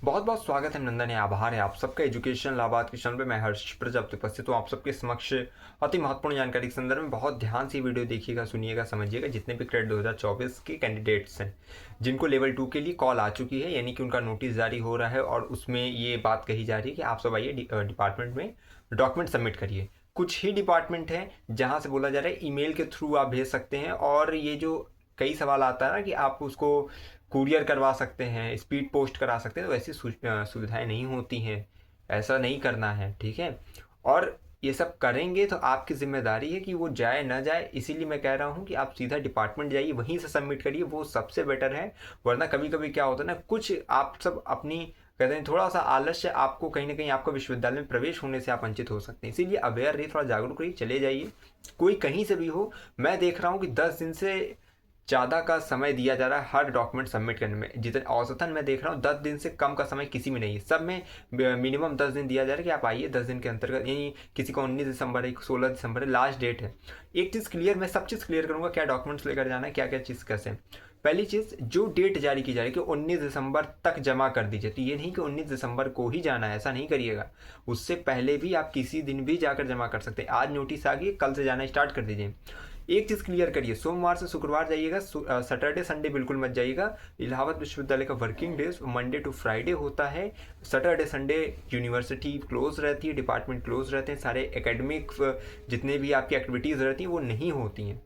बहुत बहुत स्वागत है, नंदन है, आभार है आप सबका एजुकेशन लाभार्थ के चैनल पे। मैं हर्ष प्रजापति उपस्थित हूँ आप सबके समक्ष अति महत्वपूर्ण जानकारी के संदर्भ में। बहुत ध्यान से वीडियो देखिएगा, सुनिएगा, समझिएगा। जितने भी क्रेडिट 2024 के कैंडिडेट्स हैं जिनको लेवल 2 के लिए कॉल आ चुकी है, यानी कि उनका नोटिस जारी हो रहा है और उसमें ये बात कही जा रही है कि आप सब आइए डिपार्टमेंट में डॉक्यूमेंट सबमिट करिए। कुछ ही डिपार्टमेंट हैं जहाँ से बोला जा रहा है ईमेल के थ्रू आप भेज सकते हैं, और ये जो कई सवाल आता है ना कि आप उसको कुरियर करवा सकते हैं, स्पीड पोस्ट करा सकते हैं, तो ऐसी सुविधाएं नहीं होती हैं। ऐसा नहीं करना है, ठीक है। और ये सब करेंगे तो आपकी जिम्मेदारी है कि वो जाए ना जाए, इसीलिए मैं कह रहा हूँ कि आप सीधा डिपार्टमेंट जाइए, वहीं से सबमिट करिए, वो सबसे बेटर है। वरना कभी कभी क्या होता है ना, कुछ आप सब अपनी कहते हैं थोड़ा सा आलस्य आपको कहीं ना कहीं आपको विश्वविद्यालय में प्रवेश होने से आप वंचित हो सकते हैं। इसीलिए अवेयर रहिए, थोड़ा जागरूक रहिए, चले जाइए। कोई कहीं से भी हो, मैं देख रहा हूँ कि 10 दिन से ज़्यादा का समय दिया जा रहा है हर डॉक्यूमेंट सबमिट करने में। जितने औसतन मैं देख रहा हूँ 10 दिन से कम का समय किसी में नहीं है, सब में मिनिमम 10 दिन दिया जा रहा है कि आप आइए 10 दिन के अंतर्गत। यानी किसी को 19 दिसंबर है, 16 दिसंबर है, लास्ट डेट है। एक चीज़ क्लियर, मैं सब चीज़ क्लियर करूँगा, क्या डॉक्यूमेंट्स लेकर जाना है, क्या क्या चीज़ कैसे। पहली चीज़, जो डेट जारी की जा रही है कि 19 दिसंबर तक जमा कर दीजिए, तो ये नहीं कि 19 दिसंबर को ही जाना है, ऐसा नहीं करिएगा। उससे पहले भी आप किसी दिन भी जाकर जमा कर सकते हैं। आज नोटिस आ गई, कल से जाना स्टार्ट कर दीजिए। एक चीज़ क्लियर करिए, सोमवार से शुक्रवार जाइएगा, सैटरडे संडे बिल्कुल मत जाइएगा। इलाहाबाद विश्वविद्यालय का working days Monday to Friday होता है। सैटरडे संडे यूनिवर्सिटी क्लोज रहती है, डिपार्टमेंट क्लोज रहते हैं, सारे एकेडमिक जितने भी आपकी एक्टिविटीज़ रहती हैं वो नहीं होती हैं।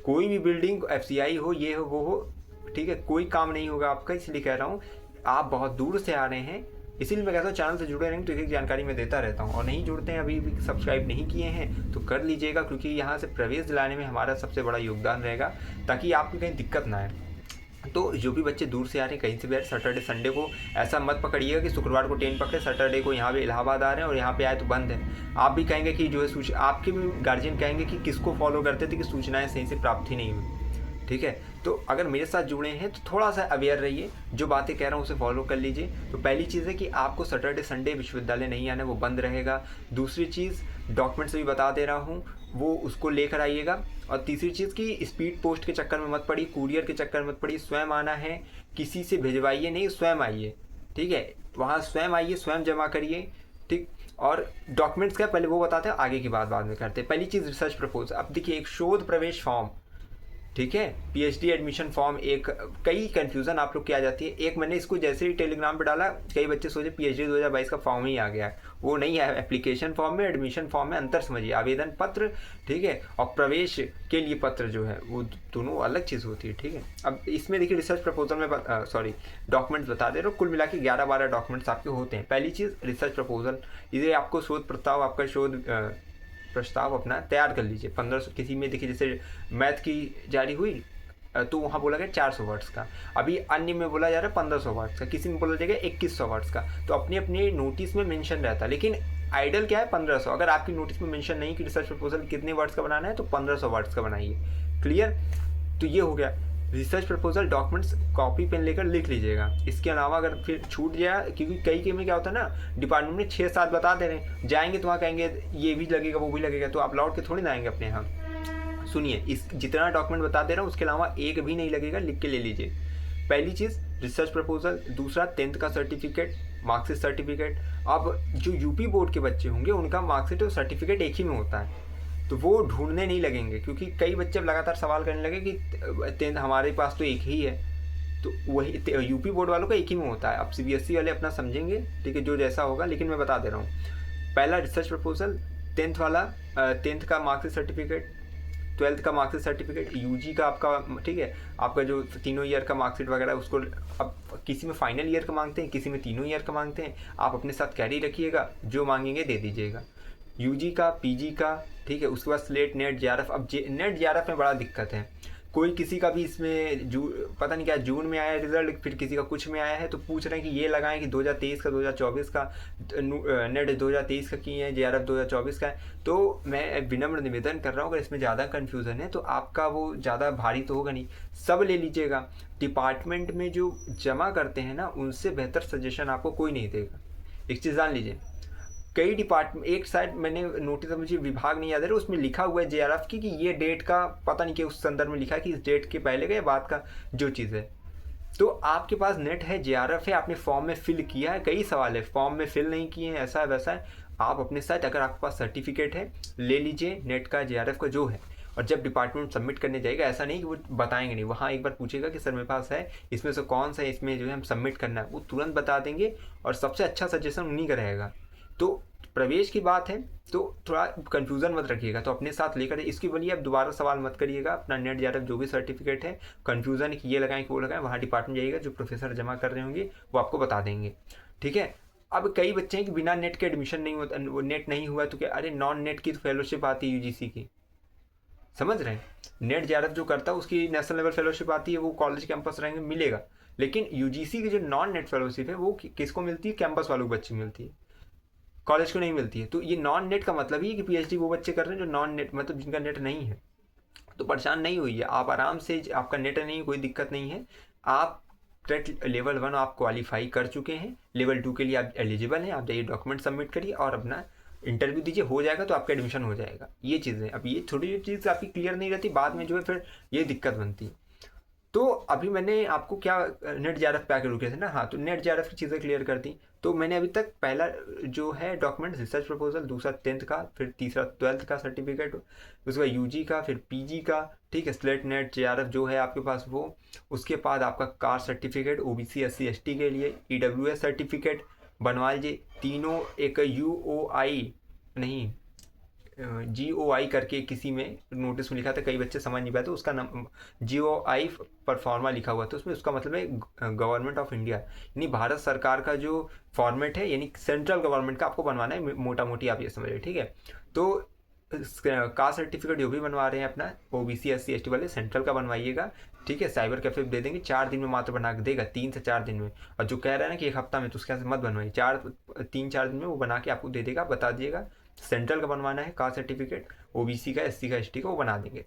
कोई भी बिल्डिंग एफसीआई हो, ये हो, वो हो, ठीक है, कोई काम नहीं होगा आपका। इसलिए कह रहा हूँ, आप बहुत दूर से आ रहे हैं, इसीलिए मैं कहता हूँ चैनल से जुड़े रहेंगे तो एक जानकारी मैं देता रहता हूँ। और नहीं जुड़ते हैं, अभी भी सब्सक्राइब नहीं किए हैं तो कर लीजिएगा, क्योंकि यहाँ से प्रवेश दिलाने में हमारा सबसे बड़ा योगदान रहेगा, ताकि आपको कहीं दिक्कत ना आए। तो जो भी बच्चे दूर से आ रहे हैं, कहीं से भी आ रहे हैं, सैटरडे संडे को ऐसा मत पकड़िएगा कि शुक्रवार को ट्रेन पकड़े, सैटरडे को यहाँ पे इलाहाबाद आ रहे हैं और यहाँ पे आए तो बंद है। आप भी कहेंगे कि जो है आपके भी गार्जियन कहेंगे कि किसको फॉलो करते थे कि सूचनाएं सही से प्राप्त ही नहीं हुई, ठीक है। तो अगर मेरे साथ जुड़े हैं तो थोड़ा सा अवेयर रहिए, जो बातें कह रहा हूँ उसे फॉलो कर लीजिए। तो पहली चीज़ है कि आपको सैटरडे संडे विश्वविद्यालय नहीं आना है, वो बंद रहेगा। दूसरी चीज़, डॉक्यूमेंट्स भी बता दे रहा हूँ, वो उसको लेकर आइएगा। और तीसरी चीज़ कि स्पीड पोस्ट के चक्कर में मत पड़िए, कुरियर के चक्कर में मत पड़िए, स्वयं आना है, किसी से भिजवाइए नहीं, स्वयं आइए, ठीक है। वहाँ स्वयं आइए, स्वयं जमा करिए, ठीक। और डॉक्यूमेंट्स क्या, पहले वो बताते हैं, आगे की बात बाद में करते हैं। पहली चीज़ रिसर्च प्रपोजल। अब देखिए, एक शोध प्रवेश फॉर्म, ठीक है, पीएचडी एडमिशन फॉर्म, एक कई कन्फ्यूज़न आप लोग की आ जाती है। एक मैंने इसको जैसे ही टेलीग्राम पे डाला, कई बच्चे सोचे पीएचडी 2022 का फॉर्म ही आ गया है। वो नहीं है, एप्लीकेशन फॉर्म में एडमिशन फॉर्म में अंतर समझिए। आवेदन पत्र, ठीक है, और प्रवेश के लिए पत्र जो है वो दोनों अलग चीज़ होती है, ठीक है। अब इसमें देखिए, रिसर्च प्रपोजल में डॉक्यूमेंट्स बता दे रहे हो, कुल मिला के 11-12 डॉक्यूमेंट्स आपके होते हैं। पहली चीज़ रिसर्च प्रपोजल, इसे आपको शोध प्रस्ताव, आपका शोध प्रस्ताव अपना तैयार कर लीजिए। 1500, किसी में देखिए जैसे मैथ की जारी हुई तो वहाँ बोला गया 400 वर्ड्स का, अभी अन्य में बोला जा रहा है 1500 वर्ड्स का, किसी में बोला जाएगा 2100 वर्ड्स का। तो अपने अपने नोटिस में मेंशन रहता है, लेकिन आइडल क्या है 1500। अगर आपकी नोटिस में मेंशन नहीं कि रिसर्च प्रपोजल कितने वर्ड्स का बनाना है, तो 1500 वर्ड्स का बनाइए। क्लियर। तो ये हो गया research proposal. Documents copy pen लेकर लिख लीजिएगा। इसके अलावा अगर फिर छूट जाए, क्योंकि कई में क्या होता है ना, डिपार्टमेंट में 6-7 बता दे रहे हैं, जाएंगे तो वहाँ कहेंगे ये भी लगेगा वो भी लगेगा, तो आप लौट के थोड़ी ना आएंगे अपने यहाँ। सुनिए, इस जितना डॉक्यूमेंट बता दे रहा हूँ उसके अलावा एक भी नहीं लगेगा, लिख के ले लीजिए। पहली चीज़ रिसर्च प्रपोजल। दूसरा 10th का सर्टिफिकेट, मार्कशीट सर्टिफिकेट। अब जो यूपी बोर्ड के बच्चे होंगे उनका मार्कशीट और सर्टिफिकेट एक ही में होता है, तो वो ढूंढने नहीं लगेंगे, क्योंकि कई बच्चे लगातार सवाल करने लगे कि 10th हमारे पास तो एक ही है। तो वही यूपी बोर्ड वालों का एक ही में होता है। अब सीबीएसई वाले अपना समझेंगे, ठीक है, जो जैसा होगा, लेकिन मैं बता दे रहा हूँ। पहला रिसर्च प्रपोजल, 10th वाला, 10th का मार्कशीट सर्टिफिकेट, 12th का मार्कशीट सर्टिफिकेट, यूजी का आपका, ठीक है, आपका जो तीनों ईयर का मार्कशीट वगैरह, उसको अब किसी में फाइनल ईयर का मांगते हैं, किसी में तीनों ईयर का मांगते हैं, आप अपने साथ कैरी रखिएगा, जो मांगेंगे दे दीजिएगा। यूजी का, पीजी का, ठीक है। उसके बाद स्लेट, नेट, जेआरएफ। अब नेट जेआरएफ में बड़ा दिक्कत है, कोई किसी का भी इसमें पता नहीं क्या जून में आया रिजल्ट, फिर किसी का कुछ में आया है, तो पूछ रहे हैं कि ये लगाएं कि 2023 का, 2024 का, नेट 2023 का किए हैं, जेआरएफ 2024 का है। तो मैं विनम्र निवेदन कर रहा हूँ, अगर इसमें ज़्यादा कन्फ्यूज़न है तो आपका वो ज़्यादा भारी तो होगा नहीं, सब ले लीजिएगा। डिपार्टमेंट में जो जमा करते हैं ना, उनसे बेहतर सजेशन आपको कोई नहीं देगा। एक चीज़ जान लीजिए, कई डिपार्टमेंट, एक साइड मैंने नोटिस, मुझे विभाग नहीं याद है, उसमें लिखा हुआ है जेआरएफ की कि ये डेट का पता नहीं कि उस संदर्भ में लिखा है कि इस डेट के पहले का या बाद का जो चीज़ है, तो आपके पास नेट है, जेआरएफ है, आपने फॉर्म में फिल किया है, कई सवाल है फॉर्म में फिल नहीं किए हैं, ऐसा है वैसा है, आप अपने साथ अगर आपके पास सर्टिफिकेट है ले लीजिए नेट का, जेआरएफ का जो है, और जब डिपार्टमेंट सबमिट करने जाएगा ऐसा नहीं कि वो बताएंगे नहीं, वहाँ एक बार पूछेगा कि सर मेरे पास है, इसमें से कौन सा है, इसमें जो है हम सबमिट करना है, वो तुरंत बता देंगे और सबसे अच्छा सजेशन उन्हीं का रहेगा। तो प्रवेश की बात है तो थोड़ा कन्फ्यूज़न मत रखिएगा, तो अपने साथ लेकर इसकी बोलिए, अब दोबारा सवाल मत करिएगा, अपना नेट जेआरएफ जो भी सर्टिफिकेट है, कन्फ्यूज़न है कि ये लगाएं कि वो लगाएं, वहाँ डिपार्टमेंट जाइएगा, जो प्रोफेसर जमा कर रहे होंगे वो आपको बता देंगे, ठीक है। अब कई बच्चे हैं कि बिना नेट के एडमिशन नहीं होता, वो नेट नहीं हुआ तो क्या, अरे नॉन नेट की तो फेलोशिप आती है यूजीसी की, समझ रहे हैं, नेट जेआरएफ जो करता है उसकी नेशनल लेवल फेलोशिप आती है, वो कॉलेज कैंपस रहेंगे मिलेगा, लेकिन यूजीसी की जो नॉन नेट फेलोशिप है वो किसको मिलती है, कैंपस वालों को बच्चे मिलती है, कॉलेज को नहीं मिलती है। तो ये नॉन नेट का मतलब ही है कि पीएचडी वो बच्चे कर रहे हैं जो नॉन नेट, मतलब जिनका नेट नहीं है। तो परेशान नहीं हुई है आप, आराम से, आपका नेट नहीं है कोई दिक्कत नहीं है, आप टेट लेवल 1 आप क्वालिफाई कर चुके हैं, लेवल 2 के लिए आप एलिजिबल हैं, आप जाइए डॉक्यूमेंट सबमिट करिए और अपना इंटरव्यू दीजिए, हो जाएगा तो आपका एडमिशन हो जाएगा। ये चीज़ें, अब ये छोटी छोटी चीज़ आपकी क्लियर नहीं रहती, बाद में जो है फिर ये दिक्कत बनती है। तो अभी मैंने आपको क्या, नेट जेआरएफ पे आके रुके थे ना, हाँ, तो नेट जेआरएफ की चीज़ें क्लियर कर दी। तो मैंने अभी तक पहला जो है डॉक्यूमेंट रिसर्च प्रपोजल, दूसरा 10th का, फिर तीसरा 12th का सर्टिफिकेट, उसके बाद यूजी का, फिर पीजी का, ठीक है, स्लेट नेट जेआरएफ जो है आपके पास वो, उसके बाद आपका caste certificate OBC SC ST के लिए, ईडब्ल्यूएस सर्टिफिकेट बनवा लीजिए तीनों, एक यूओआई नहीं GOI करके किसी में नोटिस में लिखा था, कई बच्चे समझ नहीं पाए, तो उसका नाम GOI परफॉर्मा लिखा हुआ था उसमें, उसका मतलब है गवर्नमेंट ऑफ इंडिया, यानी भारत सरकार का जो फॉर्मेट है, यानी सेंट्रल गवर्नमेंट का आपको बनवाना है, मोटा मोटी आप ये समझिए, ठीक है। तो कास्ट सर्टिफिकेट जो भी बनवा रहे हैं अपना ओबीसी एससी एसटी वाले, सेंट्रल का बनवाइएगा, ठीक है, साइबर कैफे दे देंगे, 4 दिन में मात्र बना के देगा, 3 से 4 दिन में। और जो कह रहा है ना कि एक हफ्ता में, तो उसके मत बनवाइए, 3-4 दिन में वो बना के आपको दे देगा, बता दिएगा सेंट्रल का बनवाना है कास्ट सर्टिफिकेट, ओबीसी का, एससी का, एसटी का, वो बना देंगे।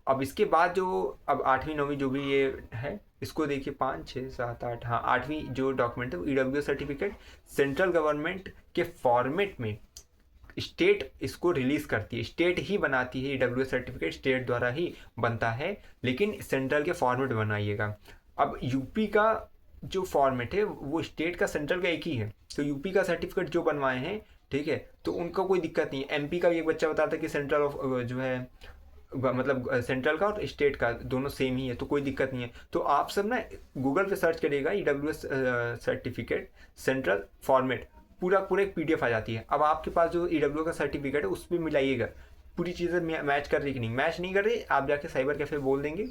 अब इसके बाद जो, अब 8वीं 9वीं जो भी ये है, इसको देखिए 5 6 7 8, हाँ 8वीं जो डॉक्यूमेंट है वो ईडब्ल्यू सर्टिफिकेट, सेंट्रल गवर्नमेंट के फॉर्मेट में स्टेट इसको रिलीज करती है, स्टेट ही बनाती है, ईडब्ल्यू सर्टिफिकेट स्टेट द्वारा ही बनता है, लेकिन सेंट्रल के फॉर्मेट बनाइएगा। अब यूपी का जो फॉर्मेट है वो स्टेट का सेंट्रल का एक ही है, तो यूपी का सर्टिफिकेट जो बनवाए हैं, ठीक है, तो उनका कोई दिक्कत नहीं है। एमपी का भी एक बच्चा बताता है कि सेंट्रल ऑफ जो है, मतलब सेंट्रल का और स्टेट का दोनों सेम ही है, तो कोई दिक्कत नहीं है। तो आप सब ना गूगल पे सर्च करिएगा ईडब्ल्यूएस सर्टिफिकेट सेंट्रल फॉर्मेट, पूरा पूरा एक पीडीएफ आ जाती है। अब आपके पास जो ईडब्ल्यू का सर्टिफिकेट है उस पर मिलाइएगा, पूरी चीज़ें मैच कर रही कि नहीं, मैच नहीं कर रही, आप जाके साइबर कैफे बोल देंगे,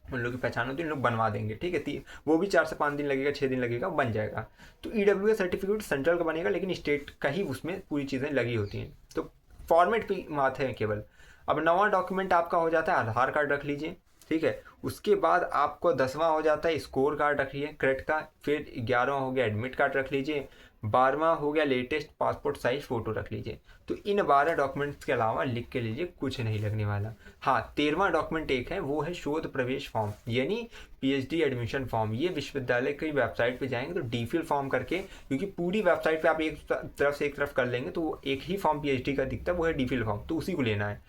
उन लोग की पहचान होती है, उन लोग बनवा देंगे, ठीक है। वो भी 4 से 5 दिन लगेगा, 6 दिन लगेगा, बन जाएगा। तो ईडब्ल्यू सर्टिफिकेट सेंट्रल का बनेगा, लेकिन स्टेट का ही उसमें पूरी चीज़ें लगी होती हैं, तो फॉर्मेट पे बात है केवल। अब 9वां डॉक्यूमेंट आपका हो जाता है आधार कार्ड रख लीजिए, ठीक है। उसके बाद आपको 10वां हो जाता है स्कोर कार्ड रखिए क्रेडिट का, फिर 11वां हो गया एडमिट कार्ड रख लीजिए, 12वां हो गया लेटेस्ट पासपोर्ट साइज फ़ोटो रख लीजिए। तो इन 12 डॉक्यूमेंट्स के अलावा लिख के लीजिए, कुछ नहीं लगने वाला। हाँ, 13वां डॉक्यूमेंट एक है, वो है शोध प्रवेश फॉर्म, यानी पीएचडी एडमिशन फॉर्म। ये विश्वविद्यालय की वेबसाइट पे जाएंगे तो डीफिल फॉर्म करके, क्योंकि पूरी वेबसाइट पे आप एक तरफ से एक तरफ कर लेंगे तो वो एक ही फॉर्म पीएचडी का दिखता है, वो है डीफिल फॉर्म, तो उसी को लेना है।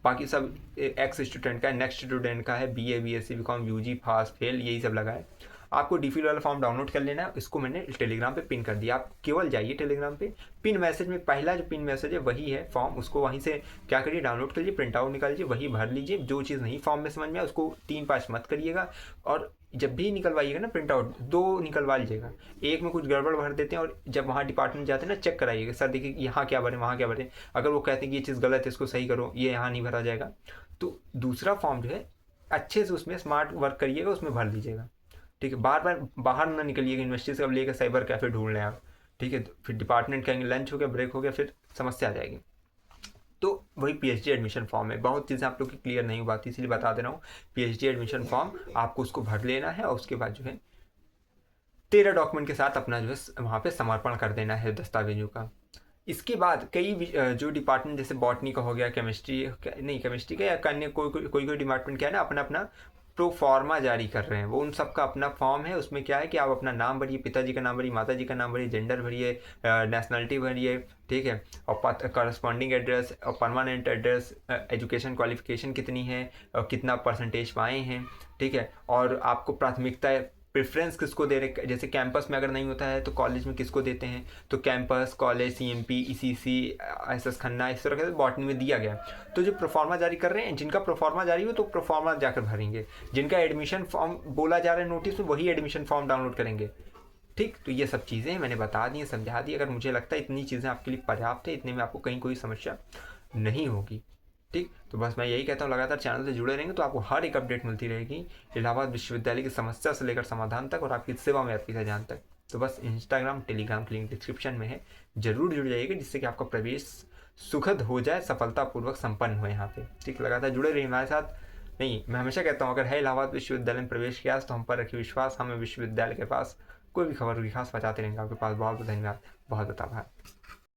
बाकी सब एक्स स्टूडेंट का है, नेक्स्ट स्टूडेंट का है, BA BSc BCom UG pass fail यही सब लगा है। आपको डीफिल वाला फॉर्म डाउनलोड कर लेना है, इसको मैंने टेलीग्राम पे पिन कर दिया, आप केवल जाइए टेलीग्राम पे, पिन मैसेज में पहला जो पिन मैसेज है वही है फॉर्म, उसको वहीं से क्या करिए डाउनलोड करिए, प्रिंट आउट निकाल लीजिए, वही भर लीजिए। जो चीज़ नहीं फॉर्म में समझ में आए उसको 3-5 मत करिएगा, और जब भी निकलवाइएगा ना प्रिंट आउट 2 निकलवा लीजिएगा, एक में कुछ गड़बड़ भर देते हैं, और जब वहाँ डिपार्टमेंट जाते हैं ना चेक कराइएगा, सर देखिए यहाँ क्या भरें वहाँ क्या भरें, अगर वो कहते हैं कि ये चीज़ गलत है इसको सही करो, ये यहाँ नहीं भरा जाएगा। तो दूसरा फॉर्म जो है अच्छे से उसमें स्मार्ट वर्क करिएगा, उसमें भर लीजिएगा, ठीक है। बार बार बाहर ना निकलिएगा यूनिवर्सिटी से, अब लेकर साइबर कैफे ढूंढ लें आप, ठीक है, फिर डिपार्टमेंट कहेंगे लंच हो गया ब्रेक हो गया, फिर समस्या आ जाएगी। तो वही पीएचडी एडमिशन फॉर्म है, बहुत चीज़ें आप लोग की क्लियर नहीं हुआ थी इसलिए बता दे रहा हूँ। पीएचडी एडमिशन फॉर्म आपको उसको भर लेना है, और उसके बाद जो है 13 डॉक्यूमेंट के साथ अपना जो है वहाँ पे समर्पण कर देना है दस्तावेजों का। इसके बाद कई जो डिपार्टमेंट जैसे बॉटनी का हो गया, केमिस्ट्री नहीं केमिस्ट्री का, या अन्य कोई डिपार्टमेंट क्या है ना, अपना अपना प्रो फॉर्मा जारी कर रहे हैं, वो उन सब का अपना फॉर्म है। उसमें क्या है कि आप अपना नाम भरिए, पिताजी का नाम भरिए, माताजी का नाम भरिए, जेंडर भरिए, नेशनलिटी भरिए, ठीक है, और करस्पॉन्डिंग एड्रेस और परमानेंट एड्रेस, एजुकेशन क्वालिफिकेशन कितनी है और कितना परसेंटेज पाए हैं, ठीक है, और आपको प्राथमिकता प्रेफरेंस किसको दे रहे, जैसे कैंपस में अगर नहीं होता है तो कॉलेज में किसको देते हैं, तो campus, college, CMP, ECC, SS Khanna, इस तरह के बॉटनी में दिया गया। तो जो प्रोफार्मा जारी कर रहे हैं, जिनका प्रोफार्मा जारी हो तो प्रोफार्मा जाकर भरेंगे, जिनका एडमिशन फॉर्म बोला जा रहा है नोटिस में वही एडमिशन फॉर्म डाउनलोड करेंगे। ठीक, तो ये सब चीज़ें मैंने बता दी, समझा दी। अगर मुझे लगता है इतनी चीज़ें आपके लिए पर्याप्त है, इतने में आपको कहीं कोई समस्या नहीं होगी। ठीक, तो बस मैं यही कहता हूँ, लगातार चैनल से जुड़े रहेंगे तो आपको हर एक अपडेट मिलती रहेगी इलाहाबाद विश्वविद्यालय की समस्या से लेकर समाधान तक और आपकी सेवा में आपकी जान तक। तो बस इंस्टाग्राम, टेलीग्राम की लिंक डिस्क्रिप्शन में है, जरूर जुड़ जाइएगा जिससे कि आपका प्रवेश सुखद हो जाए, सफलतापूर्वक संपन्न हो यहाँ पे। ठीक, लगातार जुड़े रहिए हमारे साथ। नहीं, मैं हमेशा कहता हूँ, अगर है इलाहाबाद विश्वविद्यालय में प्रवेश किया तो हम पर रखिए विश्वास, हमें विश्वविद्यालय के पास कोई भी खबर होगी खास पहुँचाते रहेंगे आपके पास। बहुत बहुत धन्यवाद, बहुत बहुत आभार।